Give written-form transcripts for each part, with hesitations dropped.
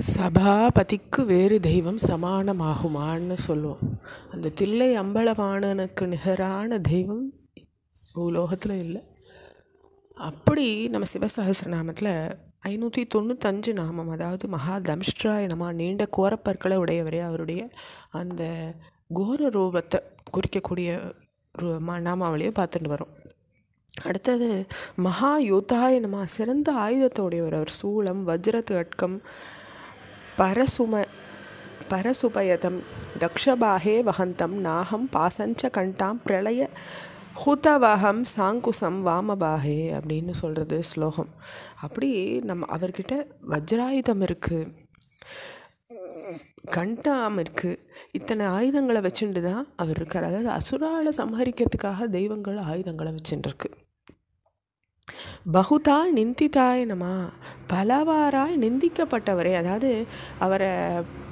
சபாபதிக்கு வேறு தெய்வம் சமானமாகுமான்னு சொல்லுவோம். அந்த தில்லை அம்பலவாணனுக்கு நிகரான தெய்வம் உலோகத்தில் இல்லை. அப்படி நம்ம சிவசஹஸ்ரநாமத்தில் 595 நாமம், அதாவது மகா தம்ஷ்ட்ராய நம, நீண்ட கோரப்பற்களை உடையவரே, அவருடைய அந்த கோர ரூபத்தை குறிக்கக்கூடிய நாமாவளியை பார்த்துட்டு வரோம். அடுத்தது மகா யோத்தாய நம, சிறந்த ஆயுதத்தை உடையவர். அவர் சூளம், வஜ்ரத்து அட்கம், பரசுபயதம், தக்ஷபாகே வகந்தம், நாகம் பாசஞ்ச கண்டாம், பிரளய ஹுதவகம் சாங்குசம் வாமபாகே அப்படின்னு சொல்கிறது ஸ்லோகம். அப்படி நம்ம அவர்கிட்ட வஜ்ராயுதம் இருக்குது, கண்டாம் இருக்குது, இத்தனை ஆயுதங்களை வச்சுட்டு தான் அவர் இருக்கார். அதாவது அசுராலை சம்ஹரிக்கிறதுக்காக தெய்வங்கள் ஆயுதங்களை வச்சுட்டுருக்கு. பகுதா நிந்திதாய நம, பலவாராய் நிந்திக்கப்பட்டவரே. அதாவது அவரை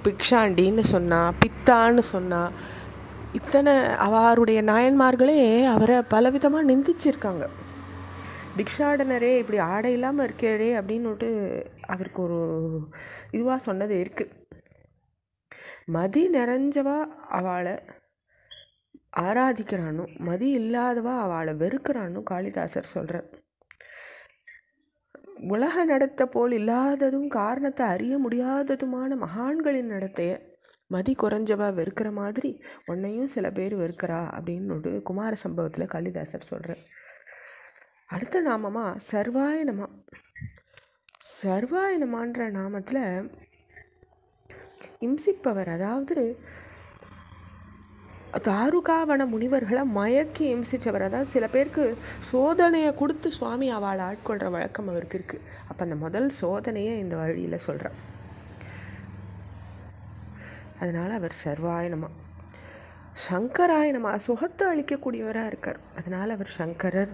பிக்ஷாண்டின்னு சொன்னால், பித்தான்னு சொன்னால், இத்தனை அவருடைய நாயன்மார்களே அவரை பலவிதமாக நிந்திச்சிருக்காங்க. பிக்ஷாடனரே, இப்படி ஆடை இல்லாமல் இருக்கிறே அப்படின்னுட்டு அவருக்கு ஒரு இதுவாக சொன்னது இருக்குது. மதி நிறைஞ்சவா அவளை ஆராதிக்கிறானோ, மதி இல்லாதவா அவளை வெறுக்கிறானோ காளிதாசர் சொல்கிறார். உலக நடத்த போல் இல்லாததும் காரணத்தை அறிய முடியாததுமான மகான்களின் நடத்தைய மதி குறைஞ்சவா வெறுக்கிற மாதிரி உன்னையும் சில பேர் வெறுக்கிறா அப்படின்னு குமார சம்பவத்தில் காளிதாசர் சொல்கிறார். அடுத்த நாமமாக சர்வாய நம. சர்வாய நமன்ற நாமத்தில் இம்சிப்பவர், அதாவது தாருகாவன முனிவர்களை மயக்கி இம்சித்தவர். அதாவது சில பேருக்கு சோதனையை கொடுத்து சுவாமி அவளை ஆட்கொள்கிற வழக்கம் அவருக்கு இருக்குது. அப்போ அந்த முதல் சோதனையை இந்த வழியில் சொல்கிறார். அதனால் அவர் சர்வாயனமா. சங்கராயனமா, சுகத்தை அளிக்கக்கூடியவராக இருக்கார். அதனால் அவர் சங்கரர்.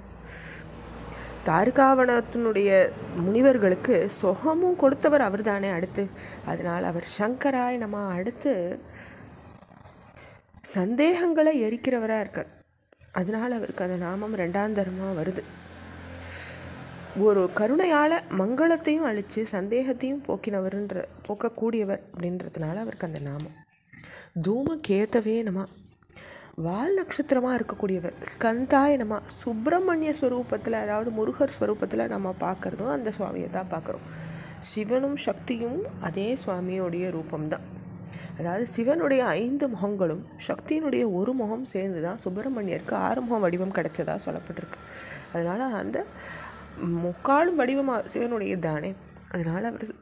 தாருகாவனத்தினுடைய முனிவர்களுக்கு சுகமும் கொடுத்தவர் அவர் தானே அடுத்து. அதனால் அவர் சங்கராயனமா. அடுத்து சந்தேகங்களை எரிக்கிறவராக இருக்கார். அதனால் அவருக்கு அந்த நாமம் ரெண்டாந்தரமாக வருது. ஒரு கருணையால் மங்களத்தையும் அழித்து சந்தேகத்தையும் போக்கக்கூடியவர் அப்படின்றதுனால அவருக்கு அந்த நாமம். தூமகேதவே நம, வால் நட்சத்திரமாக இருக்கக்கூடியவர். ஸ்கந்தாய நம, சுப்பிரமணிய ஸ்வரூபத்தில், அதாவது முருகர் ஸ்வரூபத்தில் நம்ம பார்க்குறதும் அந்த சுவாமியை தான் பார்க்குறோம். சிவனும் சக்தியும் அதே சுவாமியோடைய ரூபம்தான். அதாவது சிவனுடைய 5 முகங்களும் சக்தியினுடைய ஒரு முகம் சேர்ந்து தான் சுப்பிரமணியருக்கு 6 முகம் வடிவம் கிடைச்சதாக சொல்லப்பட்டிருக்கு. அதனால் அந்த முக்காலும் வடிவமாக சிவனுடைய தானே. அதனால் அவர்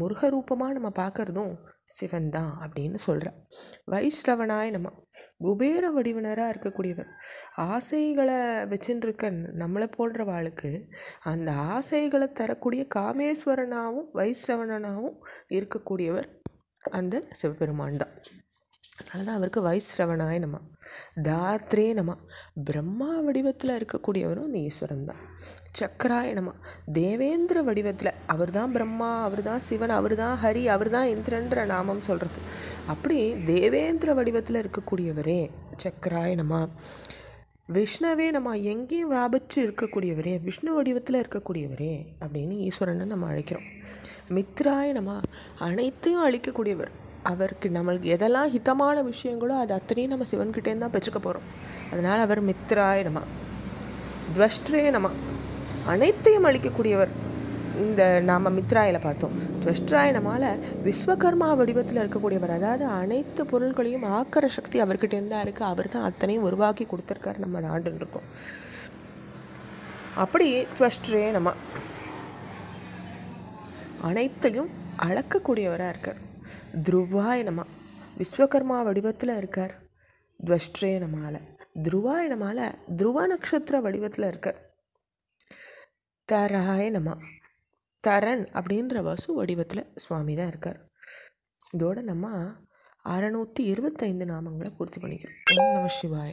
முருகரூபமாக நம்ம பார்க்குறதும் சிவன் தான் அப்படின்னு சொல்கிறார். வைஷ்ரவனாய நம்ம, குபேர வடிவினராக இருக்கக்கூடியவர். ஆசைகளை வச்சுருக்க நம்மளை போன்றவாளுக்கு அந்த ஆசைகளை தரக்கூடிய காமேஸ்வரனாகவும் வைஷ்ரவனாகவும் இருக்கக்கூடியவர் அந்த சிவபெருமான் தான். அதனால தான் அவருக்கு வைஷ்ரவனாய நம. தாத்ரே நம, பிரம்மா வடிவத்தில் இருக்கக்கூடியவரும் அந்த ஈஸ்வரன் தான். சக்கராய நம, தேவேந்திர வடிவத்தில், அவர் தான் பிரம்மா, அவர் தான் சிவன், அவர் தான் ஹரி, அவர் தான் இந்திரன்ற நாமம் சொல்கிறது. அப்படி தேவேந்திர வடிவத்தில் இருக்கக்கூடியவரே சக்கராய நம. விஷ்ணுவே நம்ம, எங்கேயும் வியாபிச்சு இருக்கக்கூடியவரே, விஷ்ணு வடிவத்தில் இருக்கக்கூடியவரே அப்படின்னு ஈஸ்வரனை நம்ம அழைக்கிறோம். மித்ராய நம்ம, அனைத்தையும் அழிக்கக்கூடியவர். அவருக்கு நம்மளுக்கு எதெல்லாம் ஹிதமான விஷயங்களோ அது அத்தனையும் நம்ம சிவன்கிட்டேருந்து தான் பெற்றுக்க போகிறோம். அதனால் அவர் மித்ராய நம்ம. துவஷ்ட்ரே நம்ம, அனைத்தையும் அழிக்கக்கூடியவர். இந்த நாம் மித்ராயில் பார்த்தோம். துவஷ்ட்ராய நம்மால் விஸ்வகர்மா வடிவத்தில் இருக்கக்கூடியவர். அதாவது அனைத்து பொருள்களையும் ஆக்கிற சக்தி அவர்கிட்டேருந்து தான் இருக்குது. அவர் தான் அத்தனையும் உருவாக்கி கொடுத்துருக்காரு, நம்ம அதை ஆண்டுன்னு இருக்கோம். அப்படி துவஷ்ட்ரே நம்ம அனைத்தையும் அளக்கக்கூடியவராக இருக்கார். துருவாய நம, விஸ்வகர்மா வடிவத்தில் இருக்கார். துவஷ்ட்ரே நமால. துருவாய நமால துருவ நட்சத்திர வடிவத்தில் இருக்கார். தராய நம, தரன் அப்படின்ற வசு வடிவத்தில் சுவாமி தான் இருக்கார். இதோடு நம்ம 625 நாமங்களை பூர்த்தி பண்ணிக்கிறோம். ஓம் நம சிவாய.